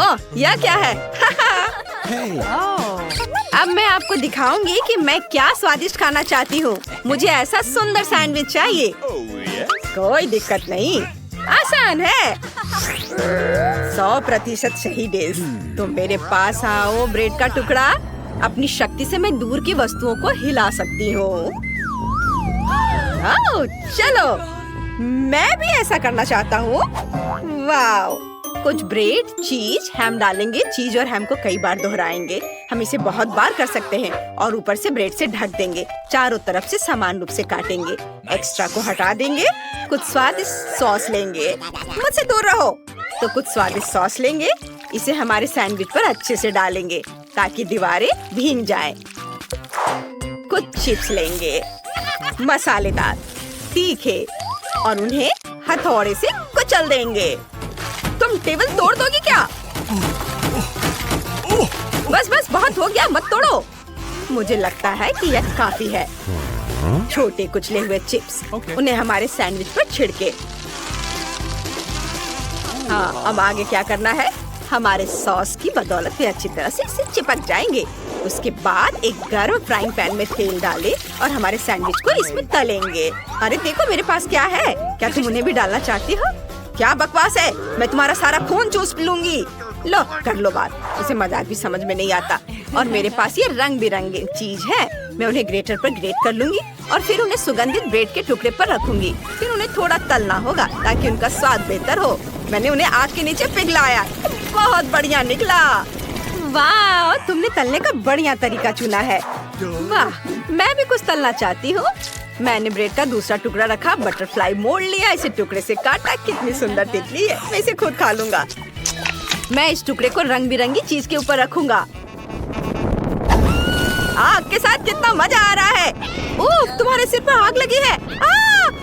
ओह, यह क्या है? अब मैं आपको दिखाऊंगी कि मैं क्या स्वादिष्ट खाना चाहती हूँ। मुझे ऐसा सुंदर सैंडविच चाहिए। कोई दिक्कत नहीं, आसान है। 100% सही डेज। तुम मेरे पास आओ ब्रेड का टुकड़ा। अपनी शक्ति से मैं दूर की वस्तुओं को हिला सकती हूँ। चलो, मैं भी ऐसा करना चाहता हूँ। वाओ! कुछ ब्रेड, चीज, हैम डालेंगे। चीज और हैम को कई बार दोहराएंगे। हम इसे बहुत बार कर सकते हैं और ऊपर से ब्रेड से ढक देंगे। चारों तरफ से समान रूप से काटेंगे। एक्स्ट्रा को हटा देंगे। कुछ स्वादिष्ट सॉस लेंगे। मुझसे दूर रहो। तो कुछ स्वादिष्ट सॉस लेंगे। इसे हमारे सैंडविच पर अच्छे से डालेंगे ताकि दीवारें भीग जाएं। कुछ चिप्स लेंगे, मसालेदार, तीखे, और उन्हें हथौड़े से कुचल देंगे। तुम टेबल तोड़ दोगी क्या? बस बस, बहुत हो गया, मत तोड़ो। मुझे लगता है कि यह काफी है। छोटे कुचले हुए चिप्स, उन्हें हमारे सैंडविच पर छिड़के। हाँ, अब आगे क्या करना है? हमारे सॉस की बदौलत वे अच्छी तरह से इससे चिपक जाएंगे। उसके बाद एक गर्म फ्राइंग पैन में तेल डालें और हमारे सैंडविच को इसमें तलेंगे। अरे देखो, मेरे पास क्या है। क्या तुम उन्हें भी डालना चाहती हो? क्या बकवास है, मैं तुम्हारा सारा खून चूस लूंगी। लो, कर लो बात। उसे मजाक भी समझ में नहीं आता। और मेरे पास ये रंग बिरंगे चीज है। मैं उन्हें ग्रेटर पर ग्रेट कर लूंगी और फिर उन्हें सुगंधित ब्रेड के टुकड़े पर रखूंगी। फिर उन्हें थोड़ा तलना होगा ताकि उनका स्वाद बेहतर हो। मैंने उन्हें आग के नीचे पिघलाया। बहुत बढ़िया निकला। वाह, तुमने तलने का बढ़िया तरीका चुना है। वाह, मैं भी कुछ तलना चाहती हूँ। मैंने ब्रेड का दूसरा टुकड़ा रखा, बटरफ्लाई मोड़ लिया, इसे टुकड़े से काटा। कितनी सुंदर तितली है। मैं इसे खुद खा लूंगा। मैं इस टुकड़े को रंग बिरंगी चीज के ऊपर रखूंगा। आग के साथ कितना मजा आ रहा है। ओह, तुम्हारे सिर पर आग लगी है।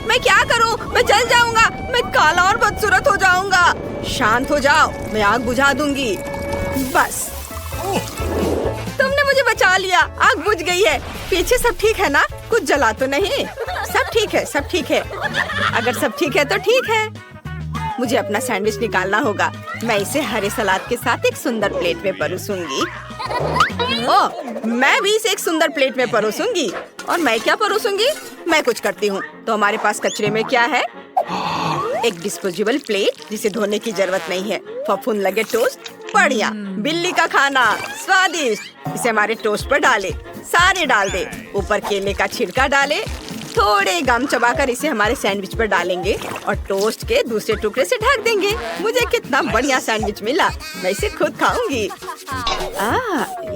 मैं क्या करूं? मैं जल जाऊंगा। मैं काला और बदसूरत हो जाऊंगा। शांत हो जाओ, मैं आग बुझा दूंगी। बस, तुमने मुझे बचा लिया। आग बुझ गई है। पीछे सब ठीक है ना? कुछ जला तो नहीं? सब ठीक है, सब ठीक है। अगर सब ठीक है तो ठीक है। मुझे अपना सैंडविच निकालना होगा। मैं इसे हरे सलाद के साथ एक सुंदर प्लेट में परोसूंगी। ओह, मैं भी इसे एक सुंदर प्लेट में परोसूंगी। और मैं क्या परोसूंगी? मैं कुछ करती हूँ। तो हमारे पास कचरे में क्या है? एक डिस्पोजेबल प्लेट जिसे धोने की जरूरत नहीं है। फफूंद लगे टोस्ट, बढ़िया। बिल्ली का खाना, स्वादिष्ट। इसे हमारे टोस्ट पर डाले। सारे डाल दे। ऊपर केले का छिड़का डाले। थोड़े गम चबाकर इसे हमारे सैंडविच पर डालेंगे और टोस्ट के दूसरे टुकड़े से ढक देंगे। मुझे कितना बढ़िया सैंडविच मिला। मैं इसे खुद खाऊंगी।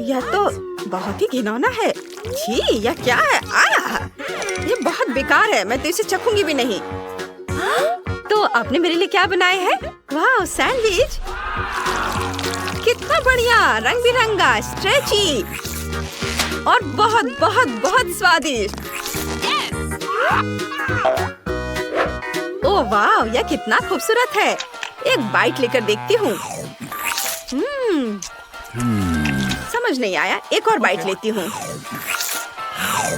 यह तो बहुत ही घिनौना है। छी, यह क्या है? ये बहुत बेकार है। मैं तो इसे चखूंगी भी नहीं। तो आपने मेरे लिए क्या बनाए हैं? वाह, सैंडविच कितना बढ़िया, रंग बिरंगा, स्ट्रेची और बहुत बहुत बहुत स्वादिष्ट। ओह वाह, यह कितना खूबसूरत है। एक बाइट लेकर देखती हूँ। समझ नहीं आया। एक और बाइट लेती हूँ।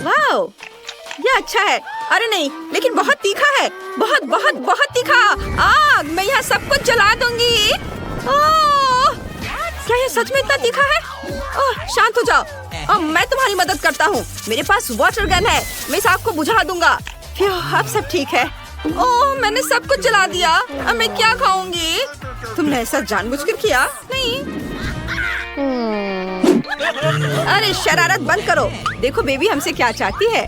वाह, यह अच्छा है। अरे नहीं, लेकिन बहुत तीखा है। बहुत बहुत बहुत तीखा। आग, मैं यहाँ सब कुछ जला दूंगी। ओह, क्या यह सच में इतना तीखा है? ओह, शांत हो जाओ। अब मैं तुम्हारी मदद करता हूँ। मेरे पास वाटर गन है। मैं इस आग को बुझा दूंगा। अब सब ठीक है। ओह, मैंने सब कुछ जला दिया। अब मैं क्या खाऊंगी? तुमने ऐसा जानबूझकर किया? नहीं। अरे शरारत बंद करो। देखो बेबी हमसे क्या चाहती है।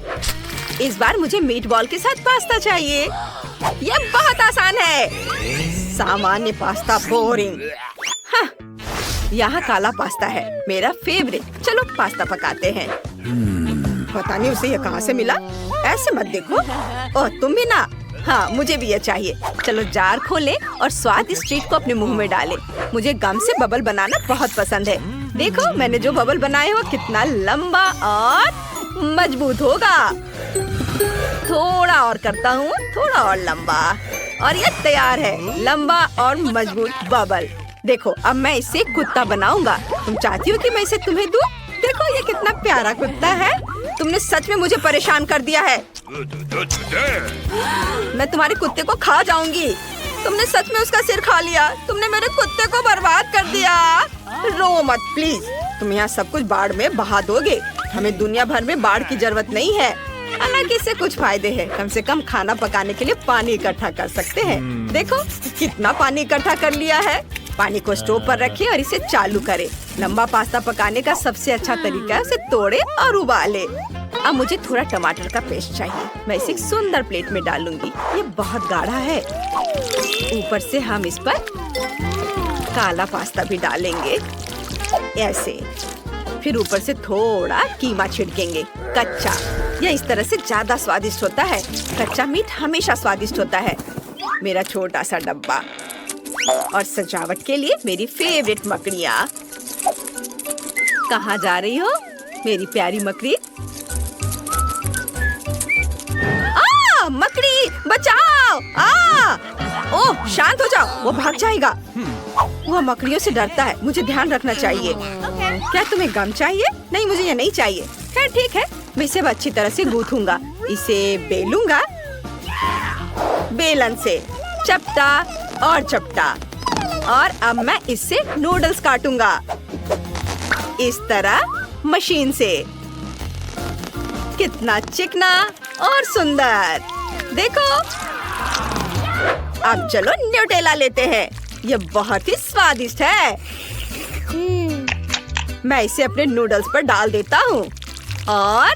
इस बार मुझे मीट बॉल के साथ पास्ता चाहिए। यह बहुत आसान है। सामान्य पास्ता बोरिंग। हाँ, यहाँ काला पास्ता है, मेरा फेवरेट। चलो पास्ता पकाते हैं। पता नहीं उसे ये कहाँ से मिला। ऐसे मत देखो। ओह, तुम भी ना? हाँ, मुझे भी ये चाहिए। चलो जार खोलें और स्वादिष्ट ट्रीट को अपने मुंह में डालें। मुझे गम से बबल बनाना बहुत पसंद है। देखो मैंने जो बबल बनाए हो कितना लंबा और मजबूत होगा। थोड़ा और करता हूँ, थोड़ा और लंबा, और ये तैयार है, लंबा और मजबूत बबल। देखो अब मैं इससे कुत्ता बनाऊंगा। तुम चाहती हो कि मैं इसे तुम्हें दूं? देखो ये कितना प्यारा कुत्ता है। तुमने सच में मुझे परेशान कर दिया है। मैं तुम्हारे कुत्ते को खा जाऊंगी। तुमने सच में उसका सिर खा लिया। तुमने मेरे कुत्ते को बर्बाद कर दिया। रो मत प्लीज, तुम यहाँ सब कुछ बाढ़ में बहा दोगे। हमें दुनिया भर में बाढ़ की जरूरत नहीं है। हालांकि इससे कुछ फायदे हैं। कम से कम खाना पकाने के लिए पानी इकट्ठा कर सकते हैं। देखो कितना पानी इकट्ठा कर लिया है। पानी को स्टोव पर रखें और इसे चालू करें। लंबा पास्ता पकाने का सबसे अच्छा तरीका है उसे तोड़े और उबाले। अब मुझे थोड़ा टमाटर का पेस्ट चाहिए। मैं इसे एक सुंदर प्लेट में डालूंगी। ये बहुत गाढ़ा है। ऊपर से हम इस पर काला पास्ता भी डालेंगे ऐसे। फिर ऊपर से थोड़ा कीमा छिड़केंगे कच्चा। यह इस तरह से ज्यादा स्वादिष्ट होता है। कच्चा मीट हमेशा स्वादिष्ट होता है। मेरा छोटा सा डब्बा और सजावट के लिए मेरी फेवरेट मकड़ियाँ। कहाँ जा रही हो मेरी प्यारी मकड़ी? मकड़ी बचाओ! ओह शांत हो जाओ, वो भाग जाएगा। वह मकड़ियों से डरता है। मुझे ध्यान रखना चाहिए। क्या तुम्हें गम चाहिए? नहीं, मुझे ये नहीं चाहिए। खैर ठीक है, मैं इसे अच्छी तरह से गूंथूंगा। इसे बेलूंगा बेलन से, चपटा और चपटा। और अब मैं इससे नूडल्स काटूंगा इस तरह मशीन से। कितना चिकना और सुंदर, देखो। अब चलो न्यूटेला लेते हैं। ये बहुत ही स्वादिष्ट है। मैं इसे अपने नूडल्स पर डाल देता हूँ और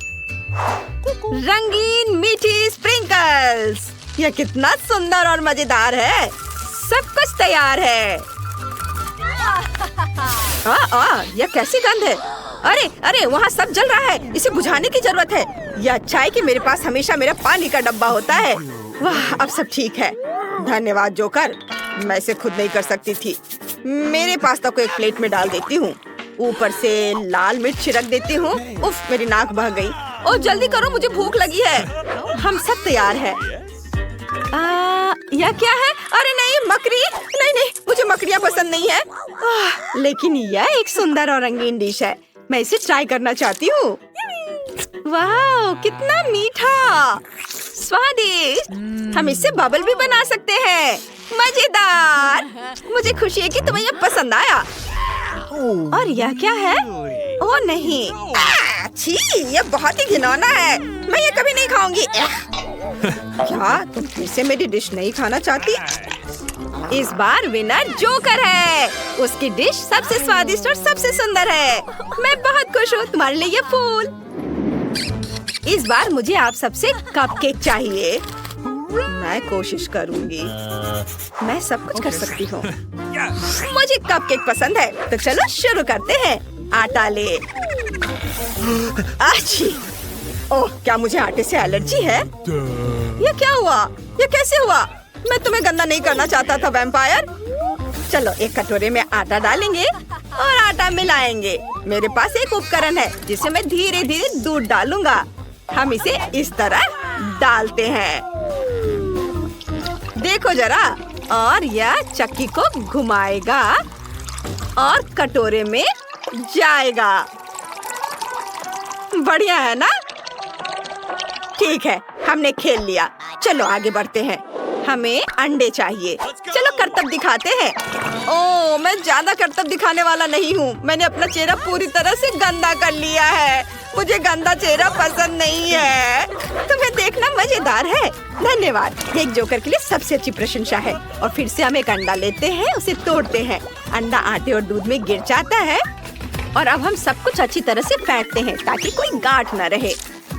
रंगीन मीठी स्प्रिंकल्स। यह कितना सुंदर और मजेदार है। सब कुछ तैयार है। यह कैसी गंध है? अरे अरे, वहाँ सब जल रहा है। इसे बुझाने की जरूरत है। यह अच्छा है कि मेरे पास हमेशा मेरा पानी का डब्बा होता है। वाह, अब सब ठीक है। धन्यवाद जोकर, मैं इसे खुद नहीं कर सकती थी। मेरे पास्ता को एक प्लेट में डाल देती हूँ। ऊपर से लाल मिर्च छिड़क देती हूँ। उफ, मेरी नाक बह गई। ओ जल्दी करो, मुझे भूख लगी है। हम सब तैयार है। यह क्या है? अरे नहीं, मकड़ी। नहीं नहीं, मुझे मकड़ियाँ पसंद नहीं है। लेकिन यह एक सुंदर और रंगीन डिश है। मैं इसे ट्राई करना चाहती हूँ। वाह, कितना मीठा, स्वादिष्ट। हम इससे बबल भी बना सकते हैं। मजेदार। मुझे खुशी है कि तुम्हें यह पसंद आया। और यह क्या है? ओ नहीं, छी, यह बहुत ही घिनौना है। मैं ये कभी नहीं खाऊंगी। क्या तुम फिर से मेरी डिश नहीं खाना चाहती? इस बार विनर जोकर है। उसकी डिश सबसे स्वादिष्ट और सबसे सुंदर है। मैं बहुत खुश हूँ। तुम्हारे लिए ये फूल। इस बार मुझे आप सबसे कपकेक चाहिए। मैं कोशिश करूँगी। मैं सब कुछ कर सकती हूँ। मुझे कपकेक पसंद है, तो चलो शुरू करते हैं। आटा ले। अच्छी। ओह, क्या मुझे आटे से एलर्जी है? ये क्या हुआ? ये कैसे हुआ? मैं तुम्हें गंदा नहीं करना चाहता था वैम्पायर। चलो एक कटोरे में आटा डालेंगे और आटा मिलाएंगे। मेरे पास एक उपकरण है जिसे मैं धीरे धीरे दूध डालूंगा। हम इसे इस तरह डालते हैं। देखो जरा। और यह चक्की को घुमाएगा और कटोरे में जाएगा। बढ़िया है ना? ठीक है, हमने खेल लिया। चलो आगे बढ़ते हैं। हमें अंडे चाहिए। चलो करतब दिखाते हैं। ओह, मैं ज्यादा करतब दिखाने वाला नहीं हूँ। मैंने अपना चेहरा पूरी तरह से गंदा कर लिया है। मुझे गंदा चेहरा पसंद नहीं है। तुम्हें देखना मजेदार है। धन्यवाद। एक जोकर के लिए सबसे अच्छी प्रशंसा है। और फिर से हम एक अंडा लेते हैं, उसे तोड़ते हैं। अंडा आटे और दूध में गिर जाता है। और अब हम सब कुछ अच्छी तरह से फेंटते हैं ताकि कोई गांठ न रहे।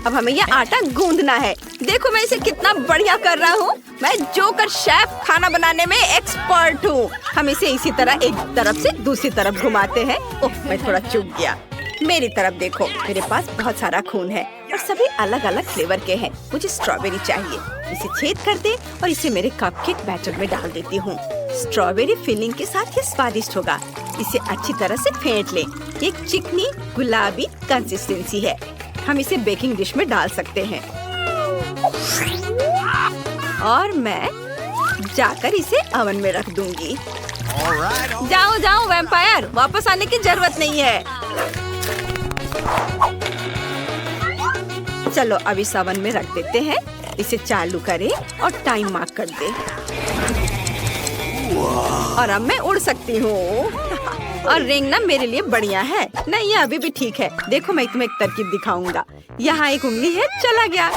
अब हमें यह आटा गूंदना है। देखो मैं इसे कितना बढ़िया कर रहा हूँ। मैं जोकर शेफ खाना बनाने में एक्सपर्ट हूँ। हम इसे इसी तरह एक तरफ से दूसरी तरफ घुमाते हैं। ओह, मैं थोड़ा चूक गया। मेरी तरफ देखो, मेरे पास बहुत सारा खून है और सभी अलग अलग फ्लेवर के हैं। मुझे स्ट्रॉबेरी चाहिए। इसे छेद कर दे और इसे मेरे कपकेक बैटर में डाल देती हूँ। स्ट्रॉबेरी फिलिंग के साथ ये स्वादिष्ट होगा। इसे अच्छी तरह से फेंट ले। एक चिकनी गुलाबी कंसिस्टेंसी है। हम इसे बेकिंग डिश में डाल सकते हैं। और मैं जाकर इसे ओवन में रख दूंगी। जाओ जाओ वैम्पायर, वापस आने की जरूरत नहीं है। चलो अब इस ओवन में रख देते हैं। इसे चालू करें और टाइम मार्क कर दे। और अब मैं उड़ सकती हूँ। और रेंगना मेरे लिए बढ़िया है। नहीं, ये अभी भी ठीक है। देखो, मैं तुम्हें एक तरकीब दिखाऊंगा। यहाँ एक उंगली है, चला गया।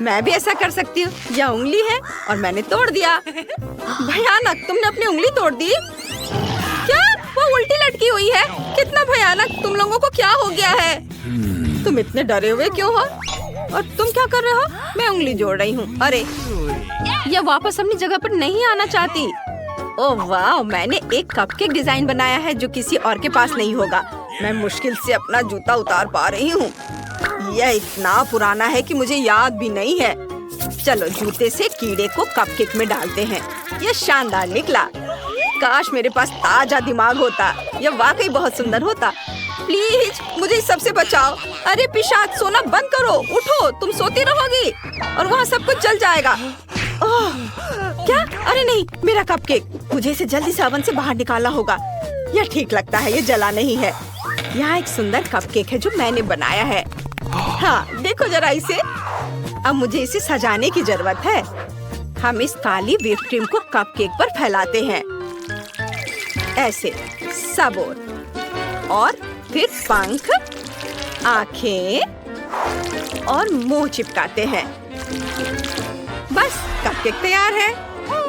मैं भी ऐसा कर सकती हूँ। यह उंगली है और मैंने तोड़ दिया। भयानक, तुमने अपनी उंगली तोड़ दी? क्या? वो उल्टी लटकी हुई है। कितना भयानक! तुम लोगों को क्या हो गया है? तुम इतने डरे हुए क्यों हो? और तुम क्या कर रहे हो? मैं उंगली जोड़ रही हूँ। अरे, यह वापस अपनी जगह पर नहीं आना चाहती। ओह वाह, मैंने एक कपकेक डिजाइन बनाया है जो किसी और के पास नहीं होगा। मैं मुश्किल से अपना जूता उतार पा रही हूँ। यह इतना पुराना है कि मुझे याद भी नहीं है। चलो, जूते से कीड़े को कपकेक में डालते हैं। यह शानदार निकला। काश मेरे पास ताजा दिमाग होता। यह वाकई बहुत सुंदर होता। प्लीज मुझे इस सबसे बचाओ। अरे पिशाच, सोना बंद करो। उठो, तुम सोती रहोगी और वहाँ सब कुछ जल जाएगा। ओह, क्या? अरे नहीं, मेरा कपकेक। मुझे इसे जल्दी से ओवन से बाहर निकालना होगा। यह ठीक लगता है, ये जला नहीं है। यहाँ एक सुंदर कपकेक है जो मैंने बनाया है। हाँ, देखो जरा इसे। अब मुझे इसे सजाने की जरूरत है। हम इस काली व्हिप क्रीम को कपकेक पर फैलाते हैं, ऐसे सब और फिर पंख, आँखें और मुंह चिपकाते हैं। बस, कपकेक तैयार है।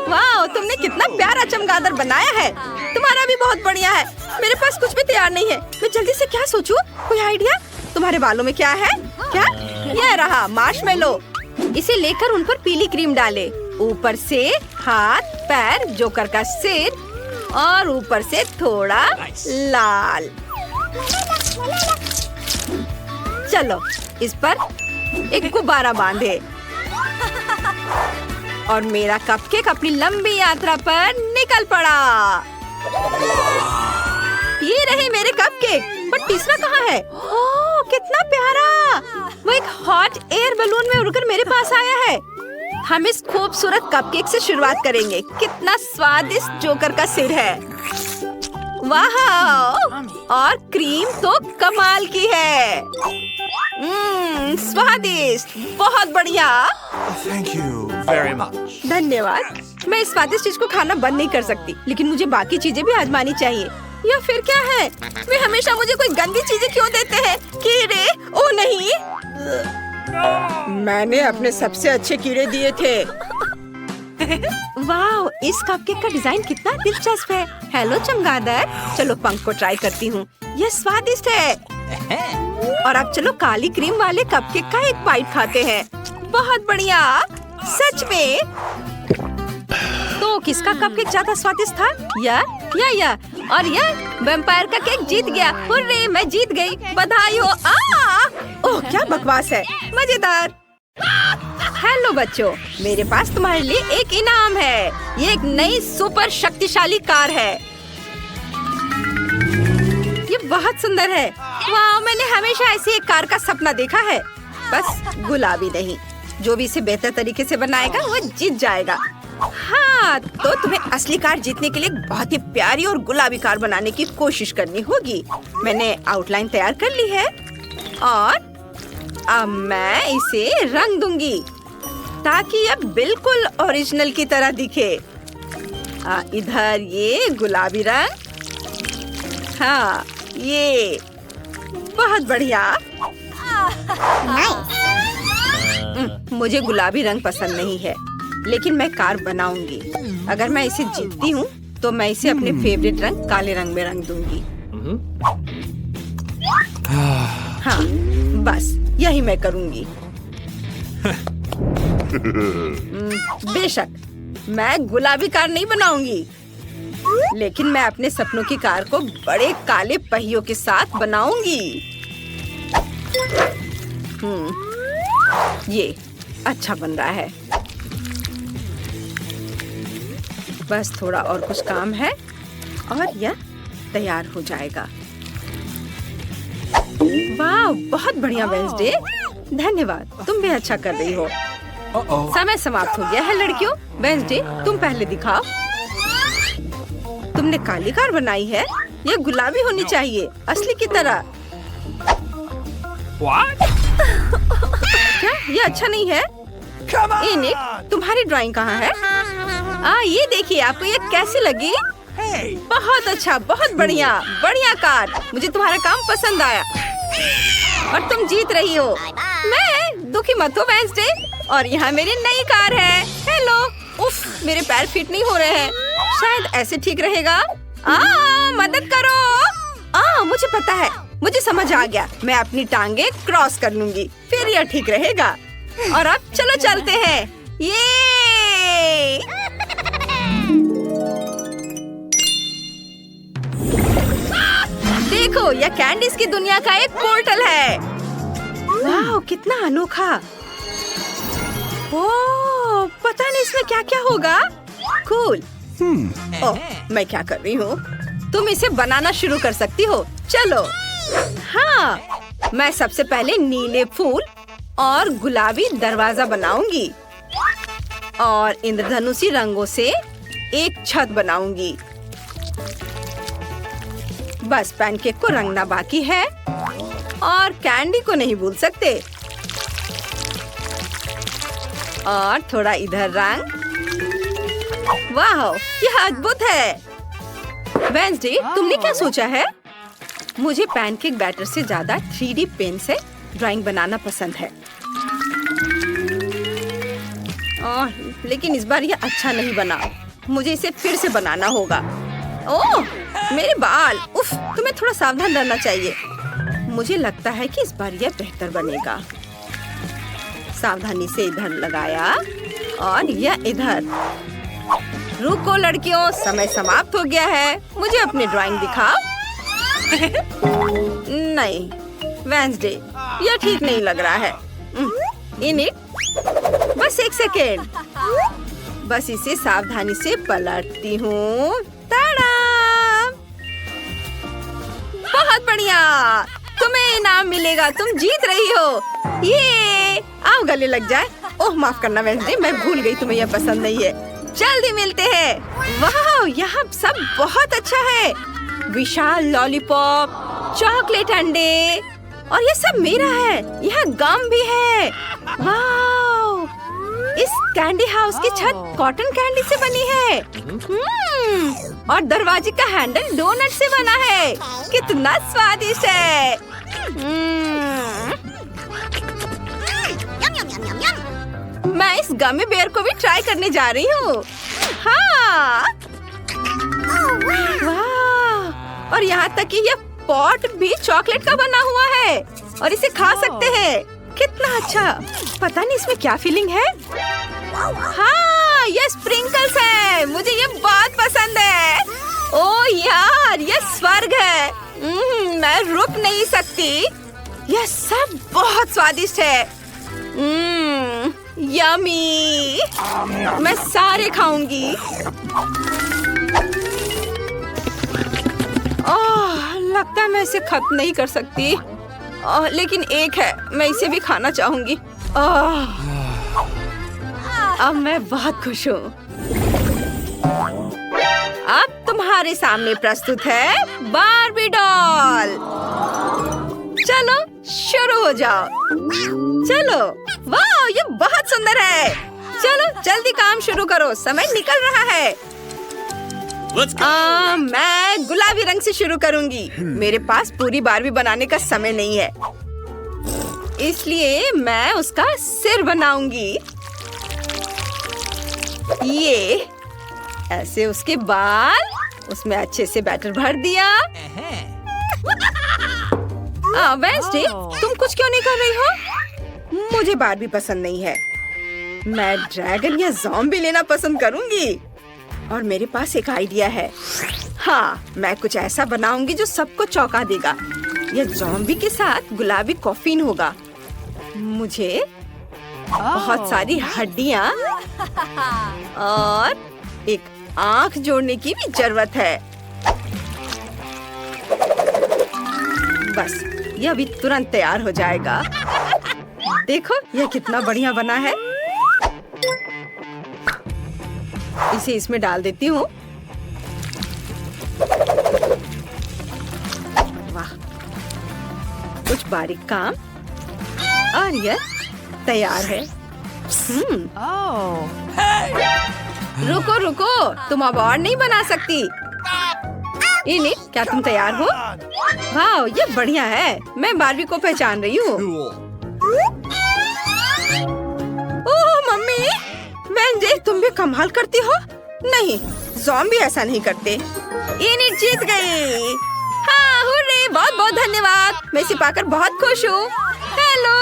वाह, तुमने कितना प्यारा चमगादड़ बनाया है। तुम्हारा भी बहुत बढ़िया है। मेरे पास कुछ भी तैयार नहीं है। मैं जल्दी से क्या सोचूं? कोई आइडिया? तुम्हारे बालों में क्या है? क्या? यह रहा मार्शमेलो। इसे लेकर उन पर पीली क्रीम डाले। ऊपर से हाथ, पैर, जोकर का सिर और ऊपर से थोड़ा लाल। चलो, इस पर एक गुब्बारा बांधे और मेरा कपकेक अपनी लंबी यात्रा पर निकल पड़ा। ये रहे मेरे कपकेक। पर तीसरा कहाँ है? ओह, कितना प्यारा! वो एक हॉट एयर बलून में उड़कर मेरे पास आया है। हम इस खूबसूरत कपकेक से शुरुआत करेंगे। कितना स्वादिष्ट जोकर का सिर है। वाह! और क्रीम तो कमाल की है। स्वादिष्ट, बहुत बढ़िया। Thank you very much. धन्यवाद। मैं इस स्वादिष्ट चीज को खाना बंद नहीं कर सकती, लेकिन मुझे बाकी चीजें भी आजमानी चाहिए। या फिर क्या है? वे हमेशा मुझे कोई गंदी चीजें क्यों देते हैं? कीड़े? ओह नहीं, मैंने अपने सबसे अच्छे कीड़े दिए थे। वाह, इस कपकेक का डिजाइन कितना दिलचस्प है। हेलो चमगादड़, चलो पंख को ट्राई करती हूँ। यह स्वादिष्ट है। और अब चलो काली क्रीम वाले कपकेक का एक बाइट खाते हैं। बहुत बढ़िया, सच में। तो किसका कपकेक ज्यादा स्वादिष्ट था? या और यह वैम्पायर का केक जीत गया। हुर्रे, मैं जीत गई। बधाई हो। ओह, क्या बकवास है। मजेदार। हेलो बच्चों, मेरे पास तुम्हारे लिए एक इनाम है। ये एक नई सुपर शक्तिशाली कार है। ये बहुत सुंदर है। वाह, मैंने हमेशा ऐसी एक कार का सपना देखा है। बस गुलाबी नहीं, जो भी इसे बेहतर तरीके से बनाएगा वो जीत जाएगा। हाँ, तो तुम्हें असली कार जीतने के लिए बहुत ही प्यारी और गुलाबी कार बनाने की कोशिश करनी होगी। मैंने आउटलाइन तैयार कर ली है और अब मैं इसे रंग दूंगी ताकि यह बिल्कुल ओरिजिनल की तरह दिखे। इधर ये गुलाबी रंग। हाँ, ये बहुत बढ़िया। मुझे गुलाबी रंग पसंद नहीं है, लेकिन मैं कार बनाऊंगी। अगर मैं इसे जीतती हूँ तो मैं इसे अपने फेवरेट रंग काले रंग में रंग दूंगी। हाँ, बस यही मैं करूंगी। बेशक मैं गुलाबी कार नहीं बनाऊंगी, लेकिन मैं अपने सपनों की कार को बड़े काले पहियों के साथ बनाऊंगी। ये अच्छा बन रहा है। बस थोड़ा और कुछ काम है और यह तैयार हो जाएगा। वाह, बहुत बढ़िया वेंसडे। धन्यवाद, तुम भी अच्छा कर रही हो। समय समाप्त हो गया है लड़कियों। वेंसडे, तुम पहले दिखाओ। तुमने काली कार बनाई है। ये गुलाबी होनी चाहिए, असली की तरह। क्या ये अच्छा नहीं है? इनिक, तुम्हारी ड्राइंग कहाँ है? ये देखिए, आपको ये कैसी लगी? Hey! बहुत अच्छा, बहुत बढ़िया, बढ़िया कार। मुझे तुम्हारा काम पसंद आया और तुम जीत रही हो। मैं दुखी मत हो वेंसडे। और यहाँ मेरी नई कार है। हेलो। उफ, मेरे पैर फिट नहीं हो रहे हैं। शायद ऐसे ठीक रहेगा। मदद करो। मुझे पता है, मुझे समझ आ गया। मैं अपनी टांगे क्रॉस कर लूंगी, फिर यह ठीक रहेगा। और अब चलो चलते हैं। ये देखो, यह कैंडीज की दुनिया का एक पोर्टल है। वाह, कितना अनोखा। ओह, पता नहीं इसमें क्या क्या होगा। कूल। ओह, मैं क्या कर रही हूँ? तुम इसे बनाना शुरू कर सकती हो। चलो। हाँ, मैं सबसे पहले नीले फूल और गुलाबी दरवाजा बनाऊंगी और इंद्रधनुषी रंगों से एक छत बनाऊंगी। बस पैनकेक को रंगना बाकी है और कैंडी को नहीं भूल सकते। और थोड़ा इधर रंग। वाह, यह अद्भुत है। वेंसडे, तुमने क्या सोचा है? मुझे पैनकेक बैटर से ज्यादा 3D पेन से ड्राइंग बनाना पसंद है। लेकिन इस बार यह अच्छा नहीं बना। मुझे इसे फिर से बनाना होगा। ओह, मेरे बाल। उफ, तुम्हें थोड़ा सावधान रहना चाहिए। मुझे लगता है कि इस बार यह बेहतर बनेगा। सावधानी से इधर लगाया और यह इधर। रुको लड़कियों, समय समाप्त हो गया है। मुझे अपनी ड्राइंग दिखाओ। नहीं वेंसडे, यह ठीक नहीं लग रहा है। In it. बस एक सेकेंड। बस इसे सावधानी से पलटती हूँ। ताड़ा! बहुत बढ़िया, तुम्हें इनाम मिलेगा। तुम जीत रही हो। ये आओ, गले लग जाए। ओह, माफ करना वेंसडे, मैं भूल गई तुम्हें यह पसंद नहीं है। जल्दी मिलते हैं। वाह, यहाँ सब बहुत अच्छा है। विशाल लॉलीपॉप, चॉकलेट अंडे और ये सब मेरा है। यहाँ गम भी है। वाह, इस कैंडी हाउस की छत कॉटन कैंडी से बनी है। और दरवाजे का हैंडल डोनट से बना है। कितना स्वादिष्ट है। मैं इस गमी बेयर को भी ट्राई करने जा रही हूँ। हाँ, वाह, और यहाँ तक कि यह पॉट भी चॉकलेट का बना हुआ है और इसे खा सकते हैं। कितना अच्छा। पता नहीं इसमें क्या फीलिंग है। हाँ, ये स्प्रिंकल्स है। मुझे ये बहुत पसंद है। ओह यार, ये स्वर्ग है। मैं रुक नहीं सकती। यह सब बहुत स्वादिष्ट है। यमी। मैं सारे खाऊंगी। लगता है मैं इसे खत्म नहीं कर सकती। लेकिन एक है, मैं इसे भी खाना चाहूंगी। अब मैं बहुत खुश हूँ। अब तुम्हारे सामने प्रस्तुत है बार्बी डॉल। चलो शुरू हो जाओ। चलो। वाह, ये बहुत सुंदर है। चलो जल्दी काम शुरू करो, समय निकल रहा है। मैं गुलाबी रंग से शुरू करूंगी। मेरे पास पूरी बार्बी बनाने का समय नहीं है, इसलिए मैं उसका सिर बनाऊंगी। ये ऐसे उसके बाल, उसमें अच्छे से बैटर भर दिया। वेंसडे, तुम कुछ क्यों नहीं कर रही हो? मुझे बार्बी पसंद नहीं है। मैं ड्रैगन या ज़ॉम्बी लेना पसंद करूंगी। और मेरे पास एक आइडिया है। हाँ, मैं कुछ ऐसा बनाऊंगी जो सबको चौंका देगा। यह ज़ॉम्बी के साथ गुलाबी कॉफीन होगा। मुझे बहुत सारी हड्डियाँ और एक आँख जोड़ने की भी जरूरत है। बस, यह अभी तुरंत तैयार हो जाएगा। देखो, यह कितना बढ़िया बना है। इसे इसमें डाल देती हूँ। वाह, कुछ बारीक काम और यह तैयार है। रुको रुको, तुम अब और नहीं बना सकती। इनिट, क्या तुम तैयार हो? वाह, ये बढ़िया है। मैं बारबी को पहचान रही हूँ। Cool. ओह मम्मी, वेंसडे तुम भी कमाल करती हो। नहीं, ज़ॉम्बी ऐसा नहीं करते। इनिट जीत गई। हाँ, हुर्रे, बहुत बहुत धन्यवाद। मैं इसे पाकर बहुत खुश हूँ। हेलो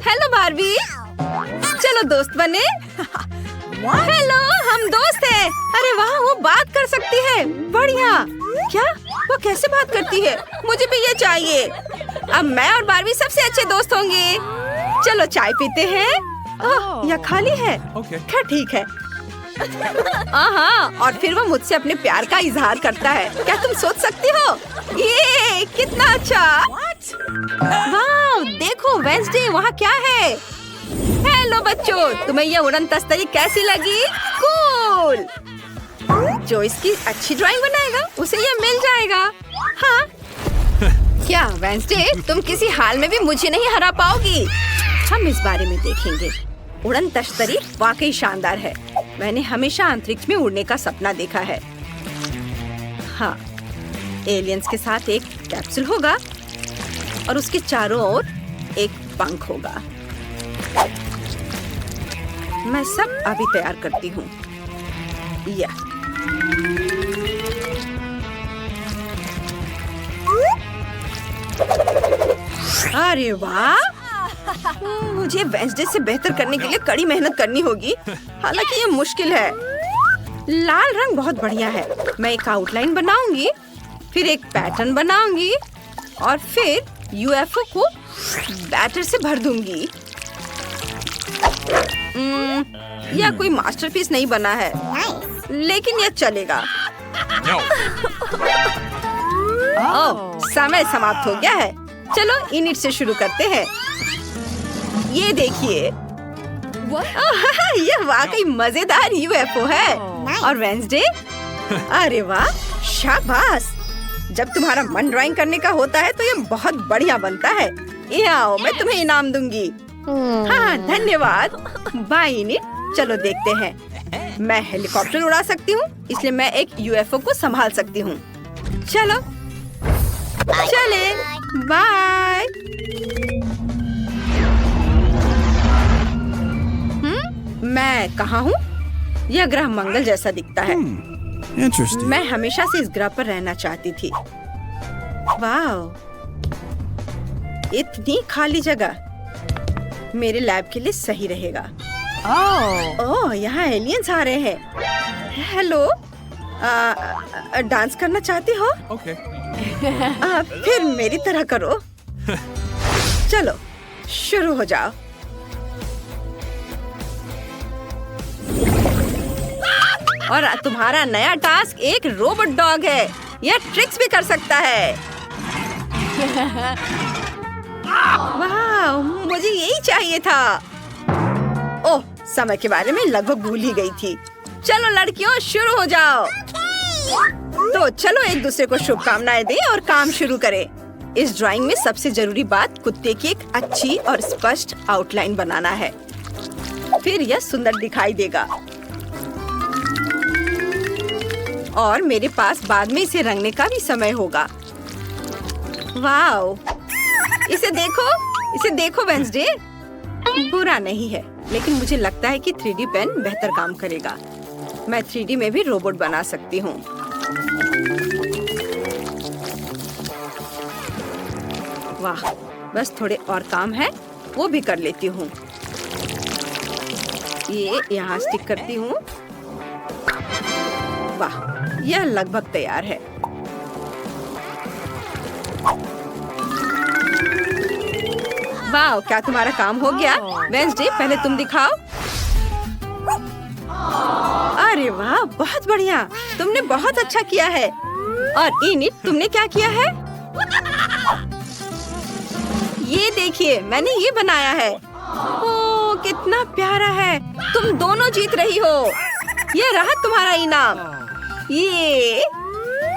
हेलो बारबी, चलो दोस्त बने। हेलो, हम दोस्त हैं। अरे वाह, वो बात कर सकती है। बढ़िया। क्या? वो कैसे बात करती है? मुझे भी ये चाहिए। अब मैं और बारबी सबसे अच्छे दोस्त होंगे। चलो चाय पीते हैं। ओह, यह खाली है। Okay. क्या ठीक है। हाँ, और फिर वो मुझसे अपने प्यार का इजहार करता है। क्या तुम सोच सकती हो? ये कितना अच्छा। वाह, देखो वेंसडे, वहाँ क्या है? हेलो बच्चों, तुम्हें ये उड़न तस्तरी कैसी लगी? कूल। जो इसकी अच्छी ड्राइंग बनाएगा उसे ये मिल जाएगा। हाँ। क्या वेंसडे, तुम किसी हाल में भी मुझे नहीं हरा पाओगी। हम इस बारे में देखेंगे। उड़न तस्तरी वाकई शानदार है। मैंने हमेशा अंतरिक्ष में उड़ने का सपना देखा है। हाँ, एलियंस के साथ एक कैप्सूल होगा और उसके चारों ओर एक पंख होगा। मैं सब अभी तैयार करती हूँ। या अरे वाह, मुझे वेंसडे से बेहतर करने के लिए कड़ी मेहनत करनी होगी। हालांकि ये मुश्किल है। लाल रंग बहुत बढ़िया है। मैं एक आउटलाइन बनाऊंगी, फिर एक पैटर्न बनाऊंगी और फिर यूएफओ को बैटर से भर दूंगी। यह कोई मास्टरपीस नहीं बना है, लेकिन यह चलेगा। No. ओह, समय समाप्त हो गया है। चलो इनिट से शुरू करते हैं। ये देखिए, ये वाकई मजेदार यूएफओ है। और वेंसडे, अरे वाह, शाबाश। जब तुम्हारा मन ड्राइंग करने का होता है तो ये बहुत बढ़िया बनता है। ये आओ, मैं तुम्हें इनाम दूंगी। हाँ, धन्यवाद। बाय इनिट। चलो देखते हैं। मैं हेलीकॉप्टर उड़ा सकती हूँ, इसलिए मैं एक यूएफओ को संभाल सकती हूँ। चलो चले, बाय। मैं कहाँ हूँ? यह ग्रह मंगल जैसा दिखता है। Interesting. मैं हमेशा से इस ग्रह पर रहना चाहती थी। वाह, इतनी खाली जगह मेरे लैब के लिए सही रहेगा। ओह, यहाँ एलियंस आ रहे हैं। हेलो, डांस करना चाहती हो? Okay. फिर मेरी तरह करो। चलो शुरू हो जाओ। और तुम्हारा नया टास्क एक रोबोट डॉग है। यह ट्रिक्स भी कर सकता है। वाह, मुझे यही चाहिए था। ओह, समय के बारे में लगभग भूल ही गई थी। चलो लड़कियों, शुरू हो जाओ। तो चलो एक दूसरे को शुभकामनाएं दें और काम शुरू करें। इस ड्राइंग में सबसे जरूरी बात कुत्ते की एक अच्छी और स्पष्ट आउटलाइन बनाना है। फिर यह सुंदर दिखाई देगा। और मेरे पास बाद में इसे रंगने का भी समय होगा। वाओ, इसे देखो वेंसडे। बुरा नहीं है, लेकिन मुझे लगता है कि 3D पेन बेहतर काम करेगा। मैं 3D में भी रोबोट बना सकती हूँ। वाह, बस थोड़े और काम है, वो भी कर लेती हूँ। ये यहाँ स्टिक करती हूँ। वाह, यह लगभग तैयार है। वाह, क्या तुम्हारा काम हो गया? वेंसडे, पहले तुम दिखाओ। अरे वाह, बहुत बढ़िया। तुमने बहुत अच्छा किया है। और इनिट, तुमने क्या किया है? ये देखिए, मैंने ये बनाया है। ओह, कितना प्यारा है। तुम दोनों जीत रही हो। ये रहा तुम्हारा इनाम। ये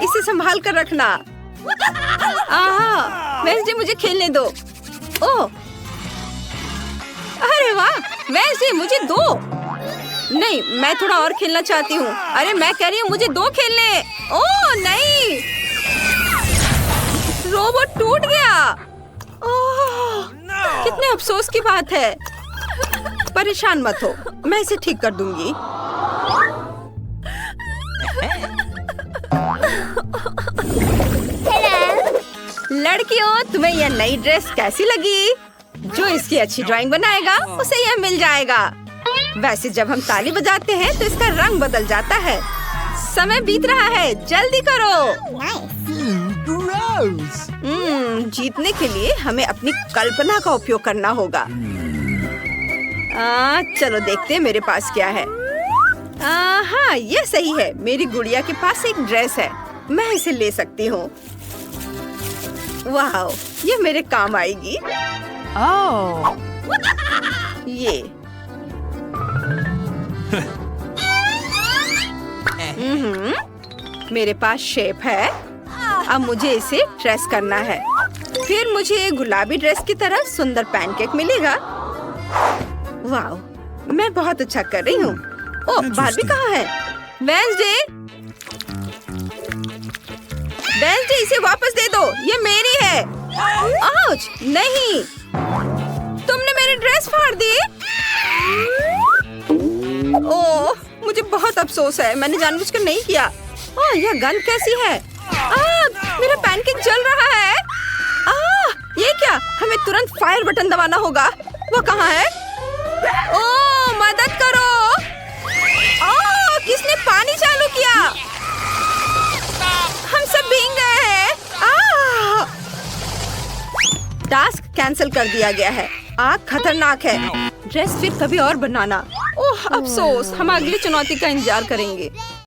इसे संभाल कर रखना। वेंसडे, मुझे खेलने दो। ओह, अरे वाह, वेंसडे, मुझे दो। नहीं, मैं थोड़ा और खेलना चाहती हूँ। अरे मैं कह रही हूँ मुझे 2 खेलने। ओह नहीं, रोबोट टूट गया। ओह, कितने अफसोस की बात है। परेशान मत हो, मैं इसे ठीक कर दूंगी। लड़कियों, तुम्हें यह नई ड्रेस कैसी लगी? जो इसकी अच्छी ड्राइंग बनाएगा उसे यह मिल जाएगा। वैसे जब हम ताली बजाते हैं तो इसका रंग बदल जाता है। समय बीत रहा है, जल्दी करो। जीतने के लिए हमें अपनी कल्पना का उपयोग करना होगा। चलो देखते हैं मेरे पास क्या है। हाँ, यह सही है। मेरी गुड़िया के पास एक ड्रेस है, मैं इसे ले सकती हूँ। वाह, ये मेरे काम आएगी। Oh. ये मेरे पास शेप है। अब मुझे इसे ट्रेस करना है। फिर मुझे गुलाबी ड्रेस की तरह सुंदर पैनकेक मिलेगा। वाह, मैं बहुत अच्छा कर रही हूँ। ओह, बार्बी कहाँ है? वेंसडे, वेंसडे, इसे वापस दे दो, ये मेरी है। आउच, नहीं, तुमने मेरी ड्रेस फाड़ दी। ओह, मुझे बहुत अफसोस है, मैंने जानबूझकर नहीं किया। ओह, यह गन कैसी है? मेरा पैनकेक जल रहा है। ये क्या? हमें तुरंत फायर बटन दबाना होगा। वो कहाँ है? ओह, मदद करो। ओह, किसने पानी चालू किया? हम सब भीग गए हैं। टास्क कैंसिल कर दिया गया है। आग खतरनाक है। ड्रेस फिर कभी और बनाना। ओह, अफसोस, हम अगली चुनौती का इंतजार करेंगे।